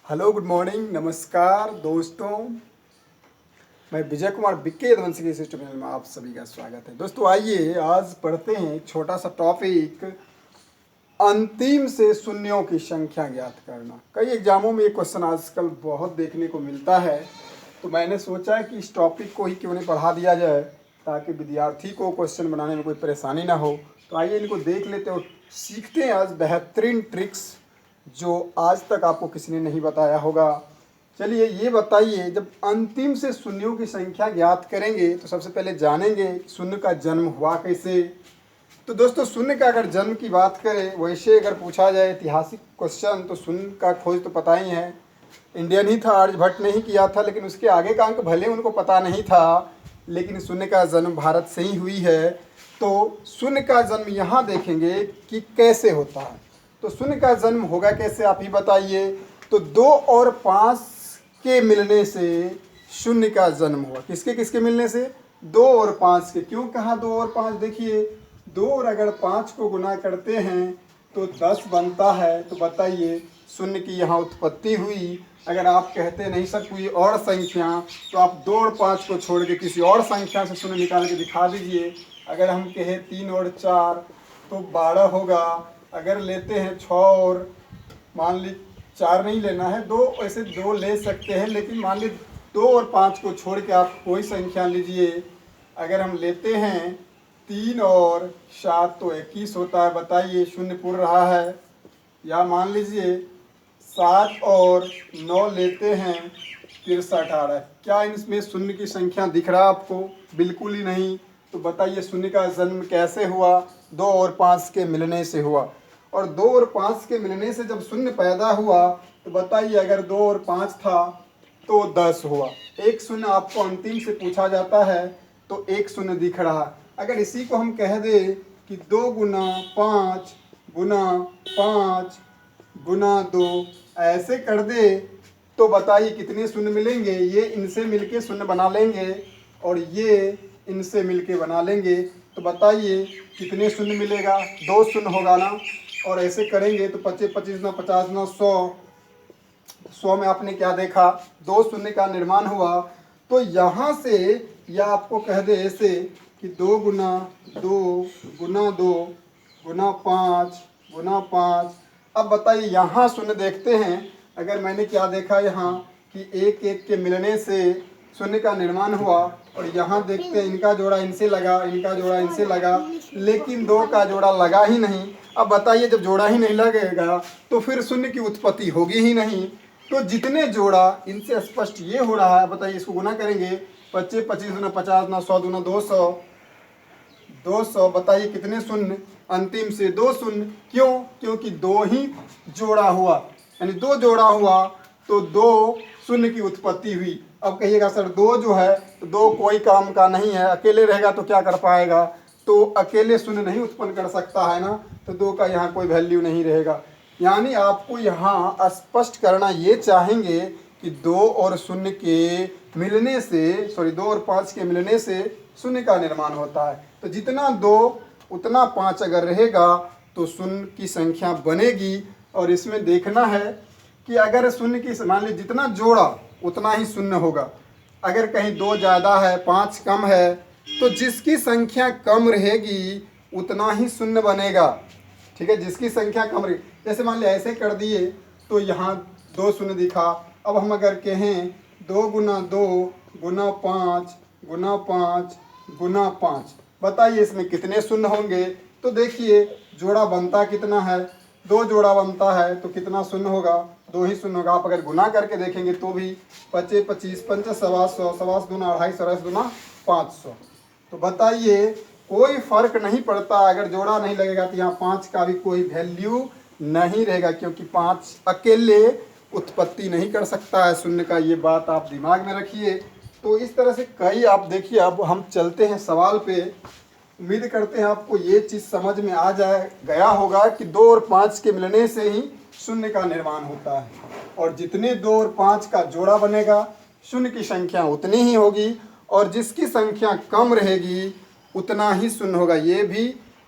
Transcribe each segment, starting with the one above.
Hello, good morning, नमस्कार दोस्तों। मैं विजय कुमार बिक्के यदुवंशी के सिस्टम में आप सभी का स्वागत है। दोस्तों आइए आज पढ़ते हैं एक छोटा सा टॉपिक, अंतिम से शून्यों की संख्या ज्ञात करना। कई एग्जामों में ये क्वेश्चन आजकल बहुत देखने को मिलता है, तो मैंने सोचा कि इस टॉपिक को ही क्यों नहीं पढ़ा दिया जाए ताकि विद्यार्थी को क्वेश्चन बनाने में कोई परेशानी ना हो। तो आइए इनको देख लेते हैं और सीखते हैं आज बेहतरीन ट्रिक्स जो आज तक आपको किसी ने नहीं बताया होगा। चलिए ये बताइए, जब अंतिम से शून्यों की संख्या ज्ञात करेंगे तो सबसे पहले जानेंगे शून्य का जन्म हुआ कैसे। तो दोस्तों शून्य का अगर जन्म की बात करें, वैसे अगर पूछा जाए ऐतिहासिक क्वेश्चन, तो शून्य का खोज तो पता ही है, इंडियन ही था, आर्यभट्ट ने ही किया था। लेकिन उसके आगे का अंक भले उनको पता नहीं था, लेकिन शून्य का जन्म भारत से ही हुई है। तो शून्य का जन्म यहाँ देखेंगे कि कैसे होता है। तो शून्य का जन्म होगा कैसे, आप ही बताइए। तो 2 और 5 के मिलने से शून्य का जन्म हुआ। किसके किसके मिलने से? 2 और 5 के। क्यों कहा 2 और 5? देखिए 2 और अगर 5 को गुना करते हैं तो 10 बनता है। तो बताइए शून्य की यहाँ उत्पत्ति हुई। अगर आप कहते नहीं सर कोई और संख्या, तो आप 2 और 5 को छोड़ के किसी और संख्या से शून्य निकाल के दिखा दीजिए। अगर हम कहें 3 और 4 तो 12 होगा। अगर लेते हैं 6 और मान ली 4 नहीं लेना है, 2 ऐसे 2 ले सकते हैं, लेकिन मान ली 2 और 5 को छोड़ के आप कोई संख्या लीजिए। अगर हम लेते हैं 3 और 7 तो 21 होता है। बताइए शून्य पूर्ण रहा है। या मान लीजिए 7 और 9 लेते हैं 63 आ रहा है। क्या इसमें शून्य की संख्या दिख रहा है आपको? बिल्कुल ही नहीं। तो बताइए शून्य का जन्म कैसे हुआ? 2 और 5 के मिलने से हुआ। और 2 और 5 के मिलने से जब शून्य पैदा हुआ तो बताइए अगर 2 और 5 था तो 10 हुआ। एक शून्य आपको अंतिम से पूछा जाता है तो एक शून्य दिख रहा। अगर इसी को हम कह दे कि 2 गुना 5 गुना 5 गुना 2 ऐसे कर दे, तो बताइए कितने शून्य मिलेंगे? ये इनसे मिलके शून्य बना लेंगे और ये इनसे मिलके बना लेंगे। तो बताइए कितने शून्य मिलेगा? 2 शून्य होगा ना। और ऐसे करेंगे तो 25 25 ना 50 ना 100, 100 में आपने क्या देखा? 2 शून्य का निर्माण हुआ। तो यहाँ से या आपको कह दे ऐसे कि 2 गुना 2 गुना 2 गुना 5 गुना 5। अब बताइए यहाँ शून्य देखते हैं। अगर मैंने क्या देखा यहाँ कि 1 1 के मिलने से शून्य का निर्माण हुआ। और यहाँ देखते हैं इनका जोड़ा इनसे लगा, इनका जोड़ा इनसे लगा, लेकिन 2 का जोड़ा लगा ही नहीं। अब बताइए जब जोड़ा ही नहीं लगेगा तो फिर शून्य की उत्पत्ति होगी ही नहीं। तो जितने जोड़ा इनसे स्पष्ट ये हो रहा है। बताइए इसको गुना करेंगे 25 25 गुना 50 ना 100 गुना 200 200। बताइए कितने शून्य? अंतिम से 2 शून्य। क्यों? क्योंकि 2 ही जोड़ा हुआ, यानी 2 जोड़ा हुआ तो 2 शून्य की उत्पत्ति हुई। अब कहिएगा सर 2 जो है तो 2 कोई काम का नहीं है, अकेले रहेगा तो क्या कर पाएगा? तो अकेले शून्य नहीं उत्पन्न कर सकता है ना, तो 2 का यहाँ कोई वैल्यू नहीं रहेगा। यानी आपको यहाँ स्पष्ट करना ये चाहेंगे कि 2 और शून्य के मिलने से 2 और 5 के मिलने से शून्य का निर्माण होता है। तो जितना 2 उतना 5 अगर रहेगा तो शून्य की संख्या बनेगी। और इसमें देखना है कि अगर शून्य की मान लीजिए जितना जोड़ा उतना ही शून्य होगा। अगर कहीं 2 ज़्यादा है 5 कम है तो जिसकी संख्या कम रहेगी उतना ही शून्य बनेगा। ठीक है, जिसकी संख्या कम रही, जैसे मान लिया ऐसे कर दिए तो यहाँ 2 शून्य दिखा। अब हम अगर कहें 2 गुना 2 गुना 5 गुना 5 गुना 5, बताइए इसमें कितने शून्य होंगे? तो देखिए जोड़ा बनता कितना है? 2 जोड़ा बनता है तो कितना शून्य होगा? 2 ही शून्य होगा। आप अगर गुना करके देखेंगे तो भी 25 25 5 सवा 100 सवा दूना 250 250 दूना 500। तो बताइए कोई फर्क नहीं पड़ता। अगर जोड़ा नहीं लगेगा तो यहाँ 5 का भी कोई वैल्यू नहीं रहेगा, क्योंकि 5 अकेले उत्पत्ति नहीं कर सकता है शून्य का। ये बात आप दिमाग में रखिए। तो इस तरह से कई आप देखिए। अब हम चलते हैं सवाल पे। उम्मीद करते हैं आपको ये चीज़ समझ में आ गया होगा कि 2 और 5 के मिलने से ही शून्य का निर्माण होता है। और जितने 2 और 5 का जोड़ा बनेगा शून्य की संख्या उतनी ही होगी, और जिसकी संख्या कम रहेगी उतना ही शून्य होगा। ये भी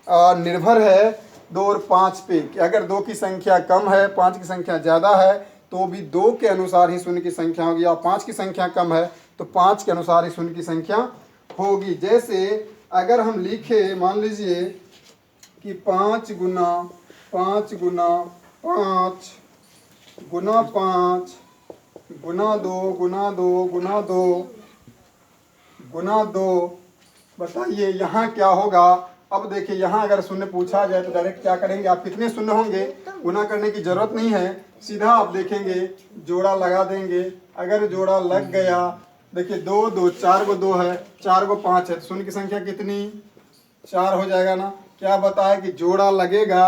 निर्भर है 2 और 5 पे कि अगर 2 की संख्या कम है 5 की संख्या ज़्यादा है तो भी 2 के अनुसार ही शून्य की संख्या होगी, और 5 की संख्या कम है तो 5 के अनुसार ही शून्य की संख्या होगी। जैसे अगर हम लिखे, मान लीजिए कि 5 गुना 5 गुना 5 गुना 5 गुना 2 गुना 2 गुना 2 गुना 2, बताइए यहाँ क्या होगा। अब देखिए यहाँ अगर शून्य पूछा जाए तो डायरेक्ट क्या करेंगे आप, कितने शून्य होंगे गुना करने की जरूरत नहीं है, सीधा आप देखेंगे जोड़ा लगा देंगे। अगर जोड़ा लग गया, देखिए 2 2 4 को 2 है, 4 को 5 है, तो शून्य की संख्या कितनी 4 हो जाएगा ना। क्या बताया कि जोड़ा लगेगा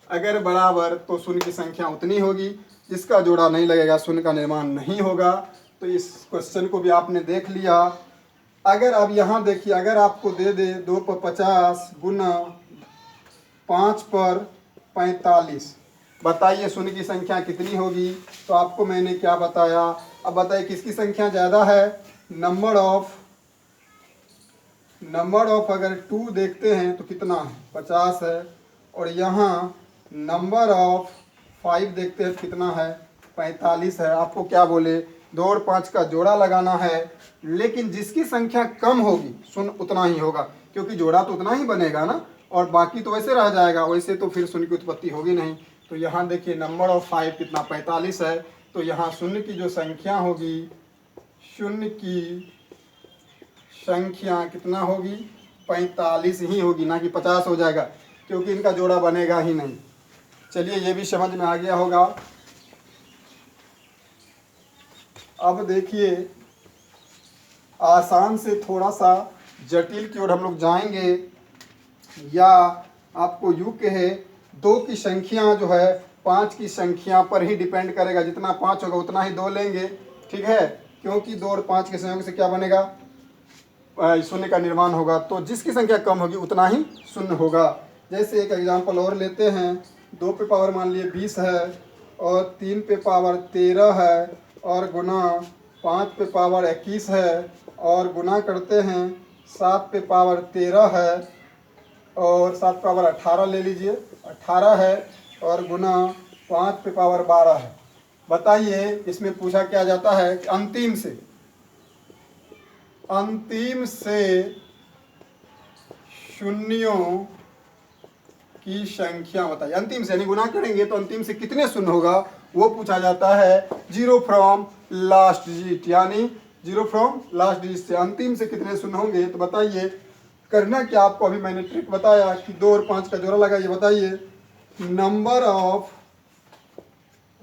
अगर बराबर तो शून्य की संख्या उतनी होगी, जिसका जोड़ा नहीं लगेगा शून्य का निर्माण नहीं होगा। तो इस क्वेश्चन को भी आपने देख लिया। अगर अब यहाँ देखिए, अगर आपको दे दे 2 पर 50 गुना 5 पर 45, बताइए शून्य की संख्या कितनी होगी। तो आपको मैंने क्या बताया, अब बताइए किसकी संख्या ज़्यादा है, नंबर ऑफ अगर 2 देखते हैं तो कितना है 50 है, और यहाँ नंबर ऑफ 5 देखते हैं कितना है 45 है। आपको क्या बोले 2 और 5 का जोड़ा लगाना है, लेकिन जिसकी संख्या कम होगी शून्य उतना ही होगा, क्योंकि जोड़ा तो उतना ही बनेगा ना, और बाकी तो वैसे रह जाएगा, वैसे तो फिर शून्य की उत्पत्ति होगी नहीं। तो यहाँ देखिए नंबर ऑफ 5 कितना 45 है, तो यहाँ शून्य की जो संख्या होगी, शून्य की संख्या कितना होगी 45 ही होगी, ना कि 50 हो जाएगा, क्योंकि इनका जोड़ा बनेगा ही नहीं। चलिए ये भी समझ में आ गया होगा। अब देखिए आसान से थोड़ा सा जटिल की ओर हम लोग जाएंगे, या आपको यूँ कहे 2 की संख्या जो है 5 की संख्या पर ही डिपेंड करेगा, जितना 5 होगा उतना ही 2 लेंगे, ठीक है, क्योंकि 2 और 5 के संयोग से क्या बनेगा शून्य का निर्माण होगा, तो जिसकी संख्या कम होगी उतना ही शून्य होगा। जैसे एक एग्जांपल और लेते हैं, 2 पे पावर मान लिए 20 है, और 3 पे पावर 13 है, और गुना 5 पे पावर 21 है, और गुना करते हैं 7 पे पावर 13 है, और 7 पे पावर 18 ले लीजिए 18 है, और गुना 5 पे पावर 12 है। बताइए इसमें पूछा क्या जाता है कि अंतिम से शून्यों की संख्या बताइए। अंतिम से यानी गुना करेंगे तो अंतिम से कितने शून्य होगा वो पूछा जाता है। 0 फ्रॉम लास्ट डिजिट, यानी 0 फ्रॉम लास्ट डिजिट से अंतिम से कितने शून्य होंगे। तो बताइए करना क्या आपको, अभी मैंने ट्रिक बताया कि 2 और 5 का जोड़ा लगाइए। बताइए नंबर ऑफ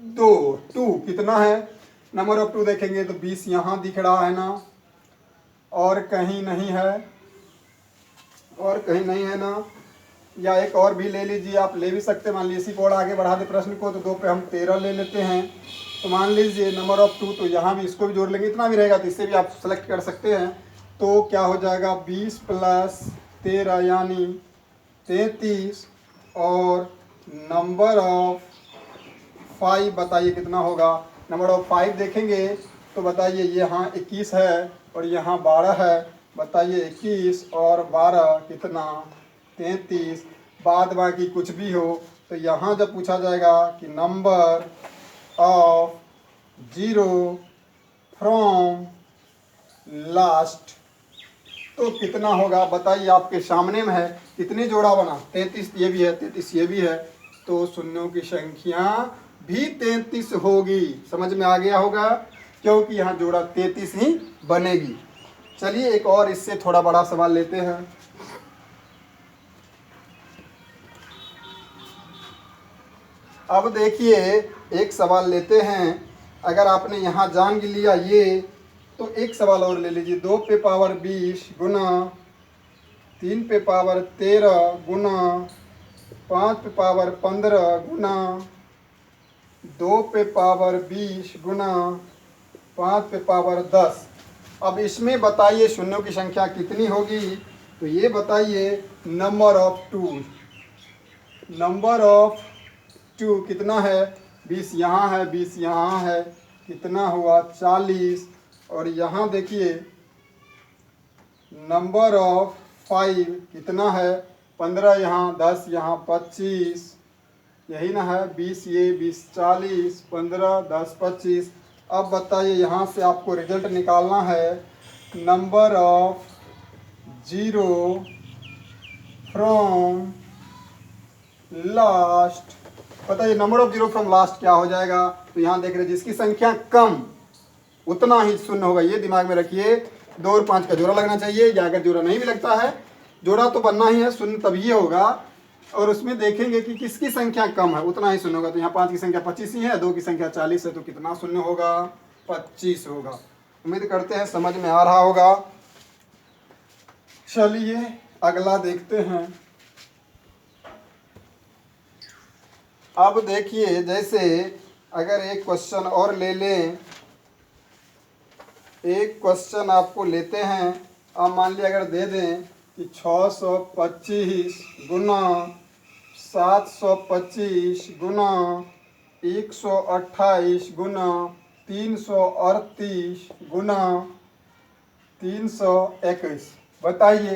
2 कितना है, नंबर ऑफ 2 देखेंगे तो 20 यहाँ दिख रहा है ना, और कहीं नहीं है ना, या एक और भी ले लीजिए, आप ले भी सकते हैं। मान लीजिए इसी को और आगे बढ़ा दे प्रश्न को, तो 2 पे हम 13 ले लेते हैं। तो मान लीजिए नंबर ऑफ 2, तो यहाँ भी इसको भी जोड़ लेंगे, इतना भी रहेगा तो इससे भी आप सेलेक्ट कर सकते हैं। तो क्या हो जाएगा 20 प्लस 13 यानी 33, और नंबर ऑफ 5 बताइए कितना होगा। नंबर ऑफ 5 देखेंगे तो बताइए यहाँ 21 है और यहाँ 12 है। बताइए 21 और 12 कितना 33, बाद बाकी कुछ भी हो। तो यहाँ जब पूछा जाएगा कि नंबर ऑफ 0 फ्रॉम लास्ट, तो कितना होगा बताइए, आपके सामने में है। कितनी जोड़ा बना 33, ये भी है 33, ये भी है, तो शून्यों की संख्या भी 33 होगी। समझ में आ गया होगा, क्योंकि यहाँ जोड़ा 33 ही बनेगी। चलिए एक और इससे थोड़ा बड़ा सवाल लेते हैं। अब देखिए एक सवाल लेते हैं, अगर आपने यहाँ जान लिया ये, तो एक सवाल और ले लीजिए। 2 पे पावर 20 गुना 3 पे पावर 13 गुना 5 पे पावर 15 गुना 2 पे पावर 20 गुना 5 पे पावर 10। अब इसमें बताइए शून्यों की संख्या कितनी होगी। तो ये बताइए नंबर ऑफ 2, नंबर ऑफ 2 कितना है, 20 यहाँ है 20 यहाँ है, कितना हुआ 40। और यहाँ देखिए नंबर ऑफ 5 कितना है, 15 यहाँ 10 यहाँ 25, यही ना है, 20 ये 20 40 15 10 25। अब बताइए यहाँ से आपको रिजल्ट निकालना है number of zero from last. बताइए number of zero from last क्या हो जाएगा। तो यहाँ देख रहे जिसकी संख्या कम उतना ही शून्य होगा, ये दिमाग में रखिए। 2 और 5 का जोड़ा लगना चाहिए, या अगर जोड़ा नहीं भी लगता है, जोड़ा तो बनना ही है, शून्य तभी होगा। और उसमें देखेंगे कि किसकी संख्या कम है उतना ही शून्य होगा। तो यहाँ 5 की संख्या 25 ही है, 2 की संख्या 40 है, तो कितना शून्य होगा, 25 होगा। उम्मीद करते हैं समझ में आ रहा होगा। चलिए अगला देखते हैं। अब देखिए जैसे अगर एक क्वेश्चन और ले लें, एक क्वेश्चन आपको लेते हैं। अब मान लिया अगर दे दें कि 625 गुना 725 गुना 128 गुना 338 गुना 321। बताइए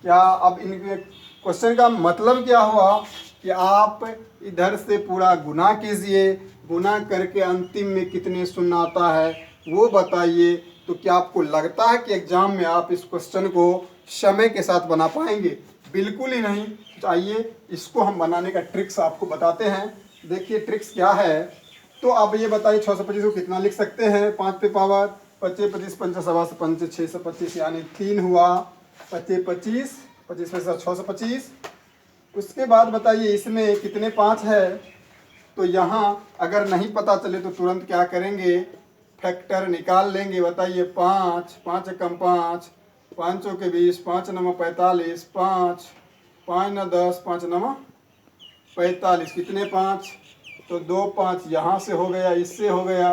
क्या अब इनके क्वेश्चन का मतलब क्या हुआ कि आप इधर से पूरा गुना कीजिए, गुना करके अंतिम में कितने शून्य आता है वो बताइए। तो क्या आपको लगता है कि एग्जाम में आप इस क्वेश्चन को समय के साथ बना पाएंगे? बिल्कुल ही नहीं। तो आइए इसको हम बनाने का ट्रिक्स आपको बताते हैं। देखिए ट्रिक्स क्या है। तो आप ये बताइए 625 को कितना लिख सकते हैं, 5 पे पावर 25 25 5 सवा से 5 625 यानी 3 हुआ, 25 25 25 पे 625। उसके बाद बताइए इसमें कितने 5 है। तो यहाँ अगर नहीं पता चले तो तुरंत क्या करेंगे, फैक्टर निकाल लेंगे। बताइए 5 5 एकम 5, 5 चौके 20, 5 नवा 45, 5 5 न 10, 5 नवा 45, कितने 5। तो 2 5 यहाँ से हो गया, इससे हो गया।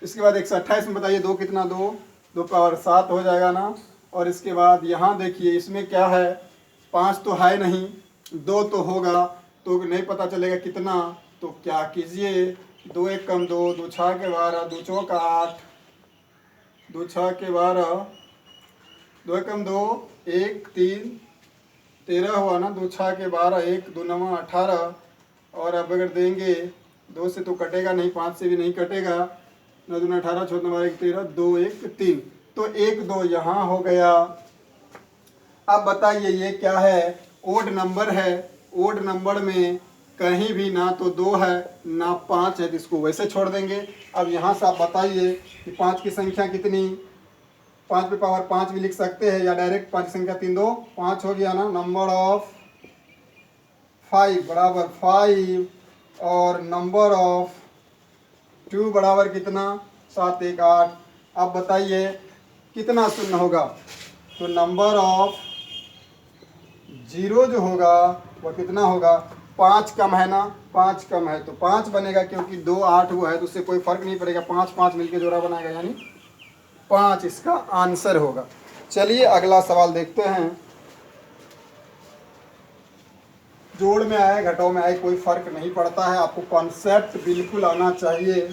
इसके बाद 128 में बताइए 2 कितना, 2 पावर 7 हो जाएगा ना। और इसके बाद यहाँ देखिए इसमें क्या है, 5 तो है नहीं, 2 तो होगा, तो नहीं पता चलेगा कितना। तो क्या कीजिए, 2 एकम 2, 2 छः के 12, 2 चौक 8, 2 छः के 12, 2 एकम 2, 1 3 13 हुआ ना, 2 छः के 12, 1 2 9 18। और अब अगर देंगे 2 से तो कटेगा नहीं, 5 से भी नहीं कटेगा, 9 2 18, 14 12 1 13, 2 1 3, तो 1 2 यहाँ हो गया। अब बताइए ये क्या है, ओड नंबर है। ओड नंबर में कहीं भी ना तो 2 है ना 5 है, तो इसको वैसे छोड़ देंगे। अब यहाँ से आप बताइए कि 5 की संख्या कितनी, 5 पे पावर 5 भी लिख सकते हैं, या डायरेक्ट 5 की संख्या 3 2 5 हो गया ना। नंबर ऑफ 5 बराबर 5, और नंबर ऑफ 2 बराबर कितना, 7 1 8। अब बताइए कितना शून्य होगा। तो नंबर ऑफ जीरो जो होगा वह कितना होगा, 5 कम है ना, 5 कम है तो 5 बनेगा, क्योंकि 2 8 हुआ है तो उससे कोई फर्क नहीं पड़ेगा, 5 5 मिलके जोड़ा बनाएगा, यानी 5 इसका आंसर होगा। चलिए अगला सवाल देखते हैं। जोड़ में आए घटाव में आए कोई फर्क नहीं पड़ता है, आपको कॉन्सेप्ट बिल्कुल आना चाहिए।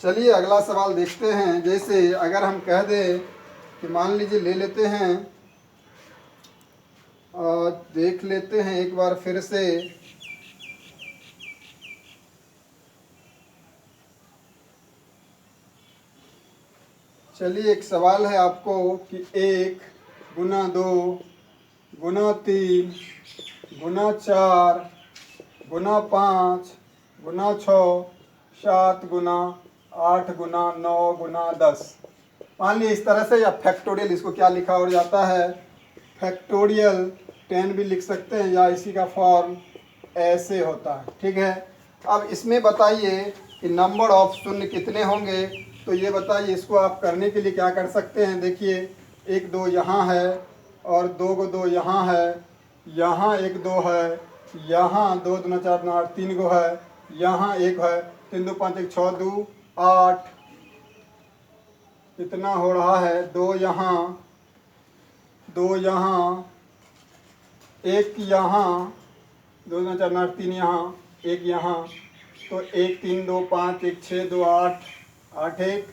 चलिए अगला सवाल देखते हैं। जैसे अगर हम कह दें कि मान लीजिए ले लेते हैं और देख लेते हैं एक बार फिर से। चलिए एक सवाल है आपको कि 1 गुना 2 गुना 3 गुना 4 गुना 5 गुना 6 7 गुना 8 गुना 9 गुना 10। मान लीजिए इस तरह से, या फैक्टोरियल इसको क्या लिखा हो जाता है, फैक्टोरियल 10 भी लिख सकते हैं, या इसी का फॉर्म ऐसे होता है। ठीक है। अब इसमें बताइए कि नंबर ऑफ शून्य कितने होंगे। तो ये बताइए, इसको आप करने के लिए क्या कर सकते हैं। देखिए 1 2 यहाँ है, और 2 को 2 यहाँ है, यहाँ 1 2 है, यहाँ 2 2 4 9 8 3 गो है, यहाँ 1 है, 3 2 5 1 6 2 8, कितना हो रहा है, 2 यहाँ 2 यहाँ 1 यहाँ, 2 2 4 9 8 3 यहाँ 1 यहाँ, तो 1 3 2 5 1 6 2 8 8 1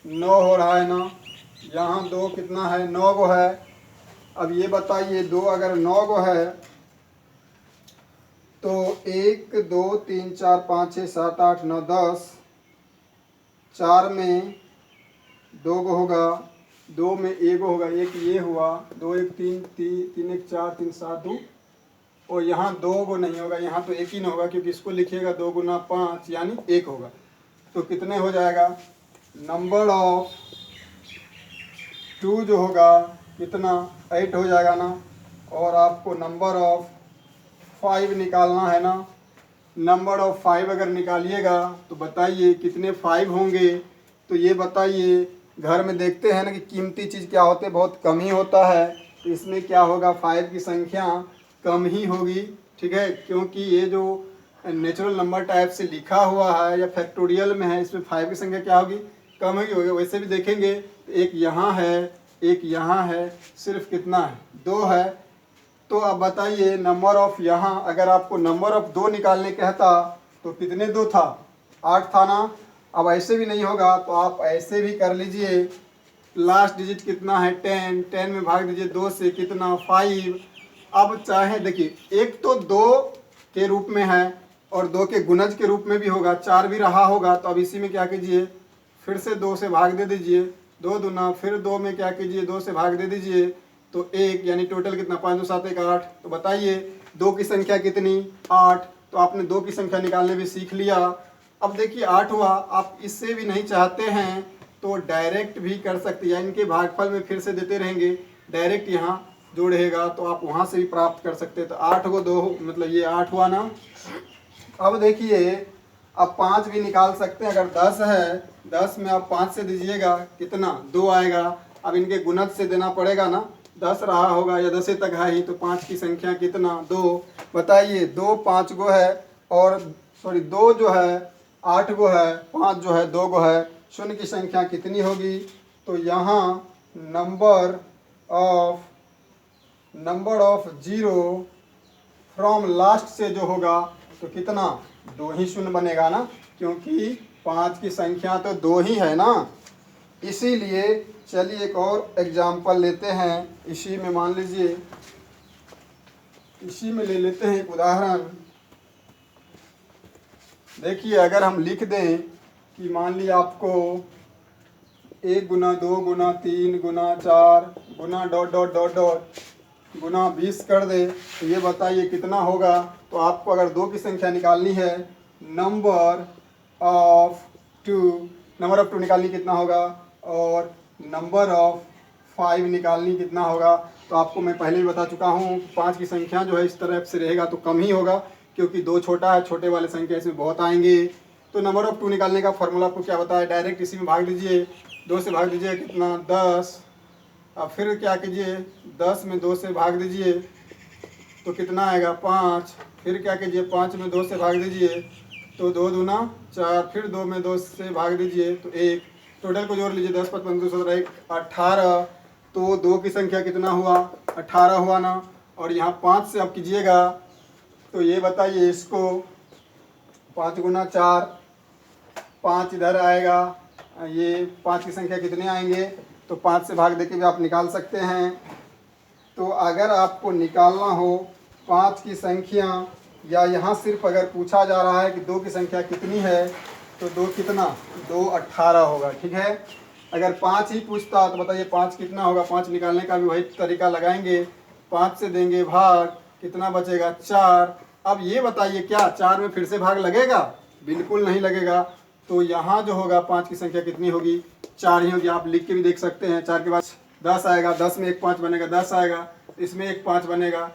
9 हो रहा है ना। यहाँ 2 कितना है, 9 गो है। अब ये बताइए 2 अगर 9 गो है तो 1 2 3 4 5 6 7 8 9 10, 4 में 2 गो होगा, 2 में 1 गो होगा, एक ये हुआ, 2 1 3 3 1 4 3 7 2, और यहाँ 2 गो नहीं होगा, यहाँ तो एक ही ना होगा क्योंकि इसको लिखिएगा 2 गुना 5 यानी 1 होगा। तो कितने हो जाएगा, नंबर ऑफ 2 जो होगा कितना 8 हो जाएगा ना, और आपको नंबर ऑफ 5 निकालना है ना। नंबर ऑफ 5 अगर निकालिएगा तो बताइए कितने 5 होंगे। तो ये बताइए, घर में देखते हैं ना कि कीमती चीज़ क्या होते हैं, बहुत कम ही होता है, तो इसमें क्या होगा 5 की संख्या कम ही होगी, ठीक है, क्योंकि ये जो नेचुरल नंबर टाइप से लिखा हुआ है या फैक्टोरियल में है, इसमें 5 की संख्या क्या होगी, कम ही होगी। वैसे भी देखेंगे एक यहाँ है, एक यहाँ है, सिर्फ कितना है, 2 है। तो अब बताइए नंबर ऑफ यहाँ, अगर आपको नंबर ऑफ 2 निकालने कहता तो कितने 2 था, 8 था ना। अब ऐसे भी नहीं होगा तो आप ऐसे भी कर लीजिए, लास्ट डिजिट कितना है 10, 10 में भाग दीजिए 2 से, कितना 5। अब चाहे देखिए, एक तो 2 के रूप में है और 2 के गुणज के रूप में भी होगा, 4 भी रहा होगा, तो अब इसी में क्या कीजिए, फिर से 2 से भाग दे दीजिए, 2 दूना, फिर 2 में क्या कीजिए 2 से भाग दे दीजिए, तो 1, यानी टोटल कितना 5 2 7 1 8। तो बताइए 2 की संख्या कितनी, 8। तो आपने 2 की संख्या निकालने भी सीख लिया। अब देखिए 8 हुआ, आप इससे भी नहीं चाहते हैं तो डायरेक्ट भी कर सकते हैं, या इनके भागफल में फिर से देते रहेंगे, डायरेक्ट यहाँ जो रहेगा तो आप वहाँ से भी प्राप्त कर सकते हैं। तो 8 को 2 मतलब ये 8 हुआ ना। अब देखिए अब 5 भी निकाल सकते हैं, अगर 10 है, 10 में आप 5 से दीजिएगा कितना 2 आएगा। अब इनके गुणज से देना पड़ेगा ना, 10 रहा होगा या 10 तक है ही, तो 5 की संख्या कितना 2। बताइए 2 5 गो है, और सॉरी 2 जो है 8 गो है, 5 जो है 2 गो है, शून्य की संख्या कितनी होगी। तो यहाँ नंबर ऑफ 0 फ्रॉम लास्ट से जो होगा तो कितना 2 ही शून्य बनेगा ना, क्योंकि 5 की संख्या तो 2 ही है ना। इसीलिए चलिए एक और एग्जाम्पल लेते हैं, इसी में मान लीजिए, इसी में ले लेते हैं एक उदाहरण। देखिए अगर हम लिख दें कि मान लिया आपको 1 गुना 2 गुना 3 गुना 4 गुना डॉट डॉट डॉट डॉट गुना 20 कर दे, तो ये बताइए कितना होगा। तो आपको अगर 2 की संख्या निकालनी है, नंबर ऑफ 2 निकालनी कितना होगा, और नंबर ऑफ 5 निकालनी कितना होगा। तो आपको मैं पहले ही बता चुका हूँ 5 की संख्या जो है इस तरह से रहेगा तो कम ही होगा, क्योंकि 2 छोटा है, छोटे वाले संख्या इसमें बहुत आएंगे। तो नंबर ऑफ 2 निकालने का फॉर्मूला आपको क्या बताया, डायरेक्ट इसी में भाग दीजिए, 2 से भाग दीजिए कितना 10। अब फिर क्या कीजिए 10 में 2 से भाग दीजिए तो कितना आएगा 5। फिर क्या कीजिए 5 में 2 से भाग दीजिए तो 2 दूना 4, फिर 2 में 2 से भाग दीजिए तो 1। टोटल को जोड़ लीजिए 10 5 15 17 1 18। तो 2 की संख्या कितना हुआ 18 हुआ ना। और यहाँ 5 से आप कीजिएगा तो ये बताइए इसको 5 गुना 4, 5 इधर आएगा, ये 5 की संख्या कितने आएंगे, तो 5 से भाग देके भी आप निकाल सकते हैं। तो अगर आपको निकालना हो 5 की संख्या, या यहाँ सिर्फ अगर पूछा जा रहा है कि 2 की संख्या कितनी है, तो 2 कितना 2 18 होगा, ठीक है। अगर 5 ही पूछता तो बताइए 5 कितना होगा, 5 निकालने का भी वही तरीका लगाएंगे, 5 से देंगे भाग, कितना बचेगा 4। अब ये बताइए क्या 4 में फिर से भाग लगेगा, बिल्कुल नहीं लगेगा। तो यहाँ जो होगा 5 की संख्या कितनी होगी 4 ही होगी। आप लिख के भी देख सकते हैं, 4 के बाद 10 आएगा, 10 में एक 5 बनेगा, 10 आएगा, इसमें एक 5 बनेगा,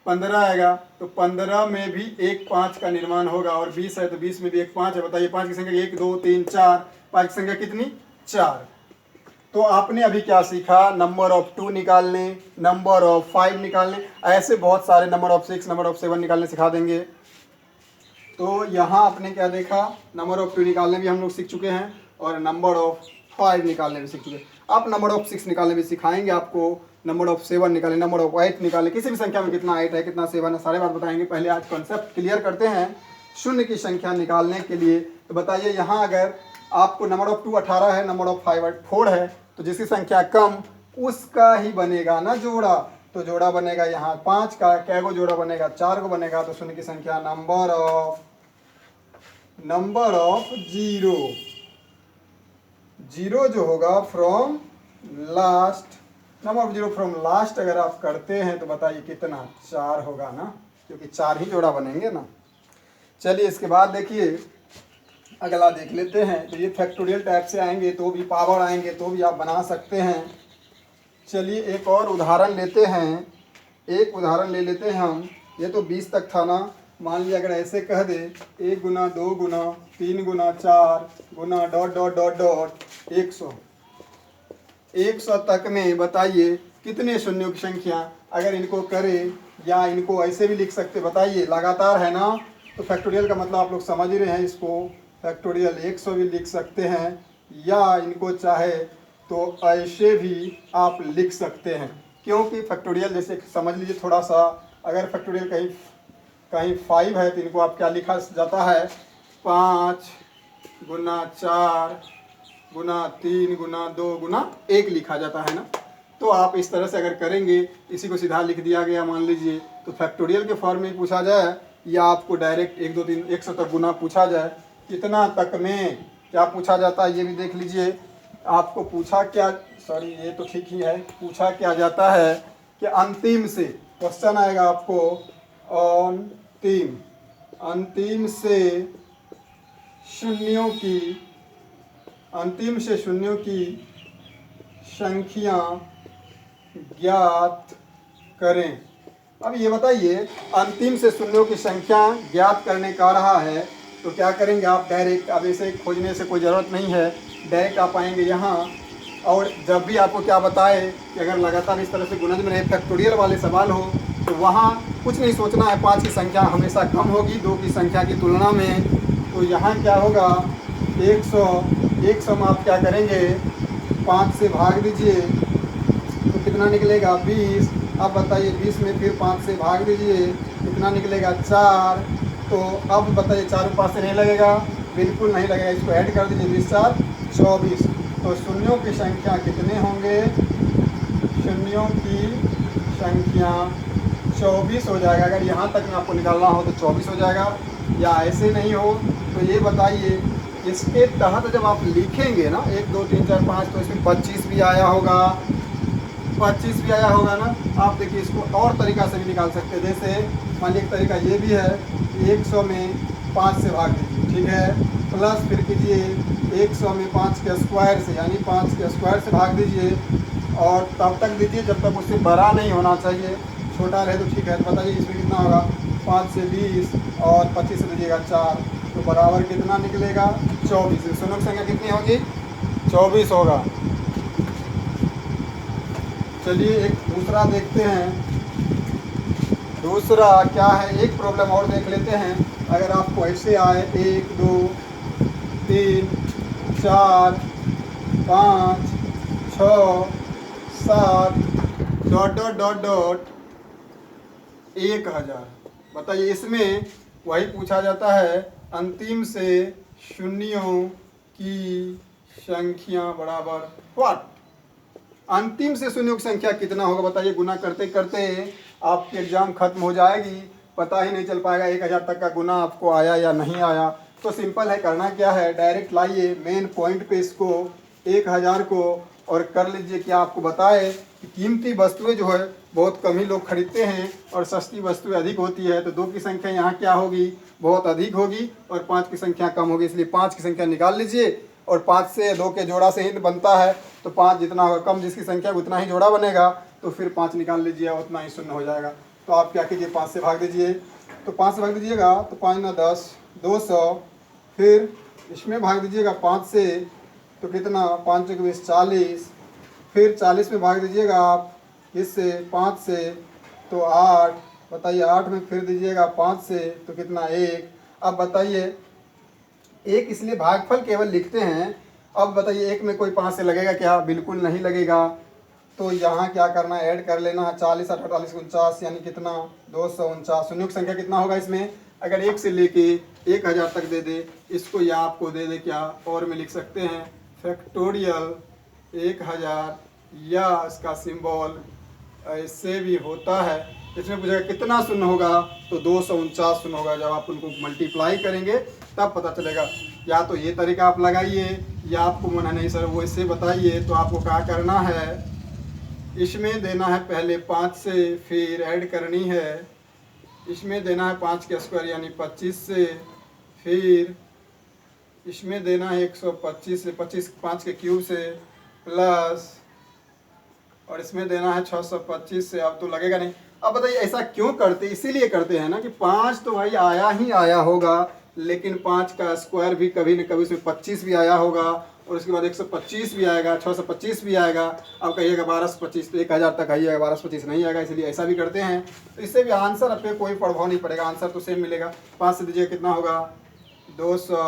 15 आएगा, तो 15 में भी एक 5 का निर्माण होगा, और 20 है तो 20 में भी एक 5 है। बताइए 5 की संख्या 1 2 3 4, 5 की संख्या कितनी 4। तो आपने अभी क्या सीखा, नंबर ऑफ 2 निकालने, नंबर ऑफ 5 निकालने, ऐसे बहुत सारे नंबर ऑफ 6 नंबर ऑफ 7 निकालने सिखा देंगे। तो यहाँ आपने क्या देखा, नंबर ऑफ 2 निकालने भी हम लोग सीख चुके हैं, और नंबर ऑफ 5 निकालने भी सीख चुके हैं। आप नंबर ऑफ 6 निकालने भी सिखाएंगे आपको, नंबर ऑफ 7 निकालें, नंबर ऑफ 8 निकालें, किसी भी संख्या में कितना 8 है कितना 7 है, सारे बात बताएंगे। पहले आज कॉन्सेप्ट क्लियर करते हैं शून्य की संख्या निकालने के लिए। तो बताइए यहाँ अगर आपको नंबर ऑफ 2 18 है, नंबर ऑफ 5 4 है, तो जिसकी संख्या कम उसका ही बनेगा ना जोड़ा। तो जोड़ा बनेगा यहाँ 5 का, क्या गो जोड़ा बनेगा, 4 गो बनेगा। तो शून्य की संख्या नंबर ऑफ जीरो, जीरो जो होगा from last, number of zero from last अगर आप करते हैं तो बताइए कितना, 4 होगा ना, क्योंकि 4 ही जोड़ा बनेंगे ना। चलिए इसके बाद देखिए अगला देख लेते हैं। तो ये फैक्टोरियल टाइप से आएंगे तो भी, पावर आएंगे तो भी आप बना सकते हैं। चलिए एक और उदाहरण लेते हैं, एक उदाहरण ले लेते हैं हम। ये तो 20 तक था ना, मान लिया अगर ऐसे कह दे 1 गुना 2 गुना 3 गुना 4 गुना डॉट डॉट डॉट डॉट 100, 100 तक में बताइए कितने शून्यों की संख्या अगर इनको करें, या इनको ऐसे भी लिख सकते, बताइए लगातार है ना। तो फैक्टोरियल का मतलब आप लोग समझ ही रहे हैं, इसको फैक्टोरियल 100 भी लिख सकते हैं, या इनको चाहे तो ऐसे भी आप लिख सकते हैं। क्योंकि फैक्टोरियल जैसे समझ लीजिए थोड़ा सा, अगर फैक्टोरियल कहीं 5 है तो इनको आप क्या लिखा जाता है, 5 गुना 4 गुना 3 गुना 2 गुना 1 लिखा जाता है ना। तो आप इस तरह से अगर करेंगे, इसी को सीधा लिख दिया गया मान लीजिए, तो फैक्टोरियल के फॉर्म में पूछा जाए या आपको डायरेक्ट 1 2 3 100 तक गुना पूछा जाए, कितना तक में क्या पूछा जाता है ये भी देख लीजिए। आपको पूछा क्या, सॉरी ये तो ठीक ही है, पूछा क्या जाता है कि अंतिम से, क्वेश्चन आएगा आपको अंतिम से शून्यों की संख्या ज्ञात करें। अब ये बताइए अंतिम से शून्यों की संख्या ज्ञात करने का रहा है तो क्या करेंगे आप, डायरेक्ट, अब इसे खोजने से कोई ज़रूरत नहीं है, डायरेक्ट आप आएंगे यहाँ। और जब भी आपको क्या बताए कि अगर लगातार इस तरह से गुणज में रहे, फैक्टोरियल वाले सवाल हो, तो वहाँ कुछ नहीं सोचना है, 5 की संख्या हमेशा कम होगी 2 की संख्या की तुलना में। तो यहाँ क्या होगा, 100 में आप क्या करेंगे, 5 से भाग दीजिए तो कितना निकलेगा, 20। अब बताइए 20 में फिर 5 से भाग दीजिए, कितना निकलेगा, 4। तो अब बताइए 4 में 5 से नहीं लगेगा, बिल्कुल नहीं लगेगा, इसको ऐड कर दीजिए, 20 4 24। तो शून्यों की संख्या कितने होंगे, शून्यों की संख्या 24 हो जाएगा। अगर यहाँ तक में आपको निकालना हो तो 24 हो जाएगा, या ऐसे नहीं हो तो ये बताइए इसके तहत जब आप लिखेंगे ना 1 2 3 4 5, तो इसमें 25 भी आया होगा, 25 भी आया होगा ना। आप देखिए इसको और तरीका से भी निकाल सकते हैं, जैसे मान लीजिए एक तरीका ये भी है, 100 में 5 से भाग दीजिए, ठीक है, प्लस फिर कीजिए 100 में 5 के स्क्वायर से, यानी 5 के स्क्वायर से भाग दीजिए, और तब तक दीजिए जब तक उससे बड़ा नहीं होना चाहिए, छोटा रहे तो ठीक है। तो बताइए इसमें कितना होगा, 5 से 20 और 25 से दीजिएगा 4, तो बराबर कितना निकलेगा, 24। शून्यों की संख्या कितनी होगी, 24 होगा। चलिए एक दूसरा देखते हैं, दूसरा क्या है, एक प्रॉब्लम और देख लेते हैं। अगर आपको ऐसे आए 1 2 3 4 5 6 7 डॉट डॉट डॉट डॉट 1000, बताइए इसमें वही पूछा जाता है, अंतिम से शून्यों की संख्या बराबर व्हाट, अंतिम से शून्यों की संख्या कितना होगा, बताइए। गुना करते करते आपकी एग्जाम खत्म हो जाएगी, पता ही नहीं चल पाएगा 1000 तक का गुना आपको आया या नहीं आया। तो सिंपल है, करना क्या है, डायरेक्ट लाइए मेन पॉइंट पे इसको 1000 को, और कर लीजिए क्या आपको बताए कि कीमती वस्तुएं जो है बहुत कम ही लोग खरीदते हैं और सस्ती वस्तुएं अधिक होती है। तो 2 की संख्या यहाँ क्या होगी, बहुत अधिक होगी, और 5 की संख्या कम होगी, इसलिए 5 की संख्या निकाल लीजिए। और 5 से 2 के जोड़ा से ही बनता है, तो 5 जितना होगा कम जिसकी संख्या उतना ही जोड़ा बनेगा, तो फिर 5 निकाल लीजिए, उतना ही शून्य हो जाएगा। तो आप क्या कीजिए, 5 से भाग दीजिए, तो 5 से भाग दीजिएगा तो 5 ना 10 200, फिर इसमें भाग दीजिएगा 5 से, तो कितना, 5 के 20 40, फिर 40 में भाग दीजिएगा आप इससे 5 से, तो 8, बताइए 8 में फिर दीजिएगा 5 से, तो कितना 1। अब बताइए 1 इसलिए भागफल केवल लिखते हैं। अब बताइए 1 में कोई 5 से लगेगा क्या, बिल्कुल नहीं लगेगा। तो यहाँ क्या करना है, ऐड कर लेना है, 40 8 48 49, यानी कितना 249। शून्यों की संख्या कितना होगा इसमें, अगर 1 से लेके 1000 तक दे दे इसको, या आपको दे दे क्या, और में लिख सकते हैं फैक्टोरियल 1000 या इसका सिंबल ऐसे भी होता है। इसमें पूछेगा कितना शून्य होगा, तो 249 शून्य होगा। जब आप उनको मल्टीप्लाई करेंगे तब पता चलेगा। या तो ये तरीका आप लगाइए, या आपको मना नहीं सर वो इससे बताइए, तो आपको क्या करना है, इसमें देना है पहले 5 से, फिर ऐड करनी है, इसमें देना है 5 के स्क्वायर यानी 25 से, फिर इसमें देना है 125 से, 25 5 के क्यूब से, प्लस और इसमें देना है 625 से। अब तो लगेगा नहीं। अब बताइए ऐसा क्यों करते, इसीलिए करते हैं ना कि 5 तो भाई आया ही आया होगा, लेकिन 5 का स्क्वायर भी कभी न कभी उसमें 25 भी आया होगा, और उसके बाद 125 भी आएगा, 625 भी आएगा। अब कहिएगा 1225, तो 1000 तक आइएगा, 1225 नहीं आएगा, इसलिए ऐसा भी करते हैं। तो इससे भी आंसर अब पे कोई प्रभाव नहीं पड़ेगा, आंसर तो सेम मिलेगा। 5 से दीजिए कितना होगा, 200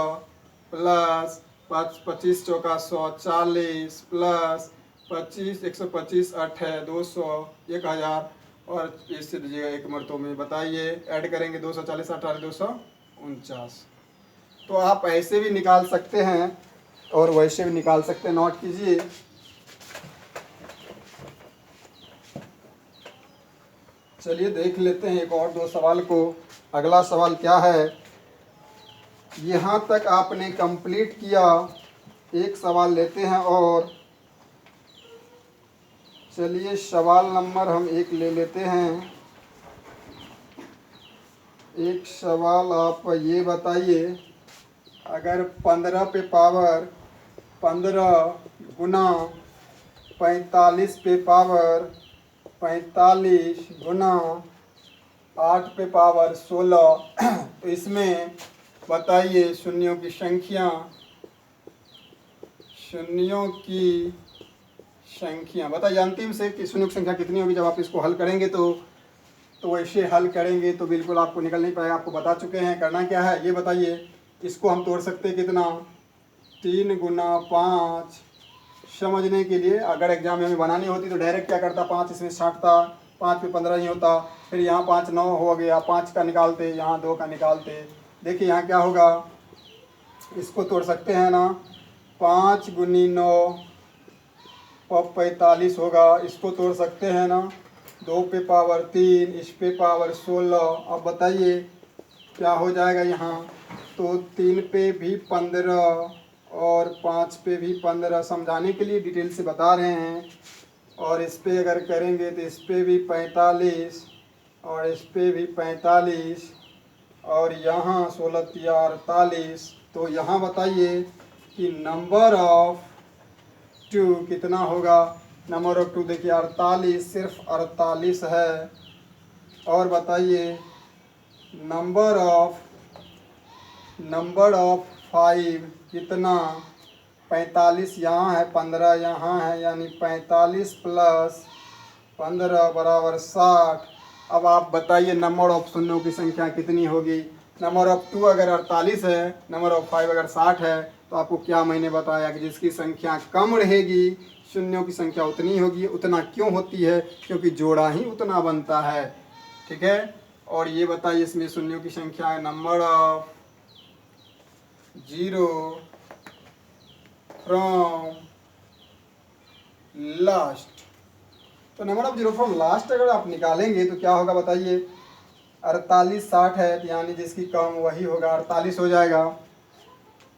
प्लस 5 25 चौका 140 प्लस 25 125 8 है 200 1000, और इससे दीजिएगा एक मरतों में। बताइए ऐड करेंगे 240 18 249। तो आप ऐसे भी निकाल सकते हैं और वैसे भी निकाल सकते हैं, नोट कीजिए। चलिए देख लेते हैं एक और 2 सवाल को। अगला सवाल क्या है, यहाँ तक आपने कंप्लीट किया। एक सवाल लेते हैं और चलिए सवाल नंबर हम 1 ले लेते हैं। एक सवाल आप ये बताइए, अगर 15 पे पावर 15 गुना 45 पे पावर 45 गुना 8 पे पावर 16, तो इसमें बताइए शून्यों की संख्या, शून्यों की संख्या बताइए अंतिम से कि शून्यों की संख्या कितनी होगी। जब आप इसको हल करेंगे तो वैसे हल करेंगे तो बिल्कुल आपको निकल नहीं पाएगा। आपको बता चुके हैं करना क्या है, ये बताइए। इसको हम तोड़ सकते हैं कितना, 3 गुना 5। समझने के लिए अगर एग्जाम में हमें बनानी होती तो डायरेक्ट क्या करता, 5 इसमें छाँटता, 5 पे 15 ही होता, फिर यहाँ 5 9 हो गया, 5 का निकालते, यहाँ 2 का निकालते। देखिए यहाँ क्या होगा, इसको तोड़ सकते हैं ना, 5 गुनी 9 45 होगा। इसको तोड़ सकते हैं ना, 2 पे पावर 3, इस पे पावर 16। अब बताइए क्या हो जाएगा यहाँ, तो 3 पे भी 15 और 5 पे भी 15। समझाने के लिए डिटेल से बता रहे हैं। और इस पे अगर करेंगे तो इस पे भी 45 और इस पे भी 45 और यहाँ 16 48। तो यहाँ बताइए कि नंबर ऑफ 2 कितना होगा। नंबर ऑफ 2 देखिए 48, सिर्फ 48 है। और बताइए नंबर ऑफ 5 कितना, 45 यहाँ है, 15 यहाँ है, यानी 45 प्लस 15 बराबर 60। अब आप बताइए नंबर ऑफ शून्यों की संख्या कितनी होगी। नंबर ऑफ 2 अगर 48 है, नंबर ऑफ 5 अगर 60 है, तो आपको क्या मैंने बताया कि जिसकी संख्या कम रहेगी शून्यों की संख्या उतनी होगी। उतना क्यों होती है, क्योंकि जोड़ा ही उतना बनता है। ठीक है। और ये बताइए इसमें शून्यों की संख्या है नंबर ऑफ 0 फ्रॉम लास्ट। तो नंबर ऑफ 0 फ्रॉम लास्ट अगर आप निकालेंगे तो क्या होगा बताइए, 48 60 है, यानी जिसकी कम वही होगा, 48 हो जाएगा।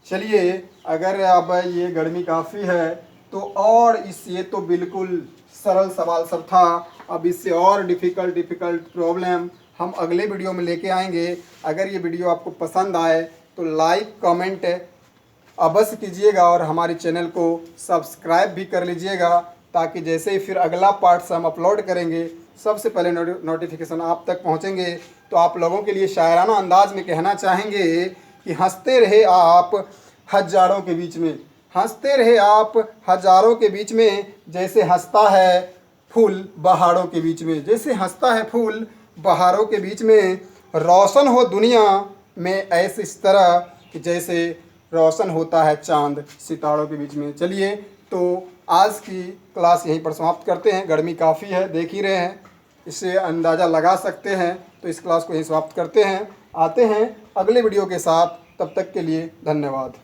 चलिए अगर अब ये गर्मी काफ़ी है तो और ये तो बिल्कुल सरल सवाल सब था। अब इससे और डिफ़िकल्ट प्रॉब्लम हम अगले वीडियो में लेके आएंगे। अगर ये वीडियो आपको पसंद आए तो लाइक कमेंट अवश्य कीजिएगा और हमारे चैनल को सब्सक्राइब भी कर लीजिएगा, ताकि जैसे ही फिर अगला पार्ट हम अपलोड करेंगे सबसे पहले नोटिफिकेशन आप तक पहुंचेंगे। तो आप लोगों के लिए शायराना अंदाज में कहना चाहेंगे कि हंसते रहे आप हजारों के बीच में, हंसते रहे आप हजारों के बीच में, जैसे हंसता है फूल बहारों के बीच में, जैसे हंसता है फूल बहारों के बीच में। रोशन हो दुनिया में ऐसे इस तरह कि जैसे रोशन होता है चांद सितारों के बीच में। चलिए तो आज की क्लास यहीं पर समाप्त करते हैं। गर्मी काफ़ी है, देख ही रहे हैं, इससे अंदाज़ा लगा सकते हैं। तो इस क्लास को यहीं समाप्त करते हैं, आते हैं अगले वीडियो के साथ। तब तक के लिए धन्यवाद।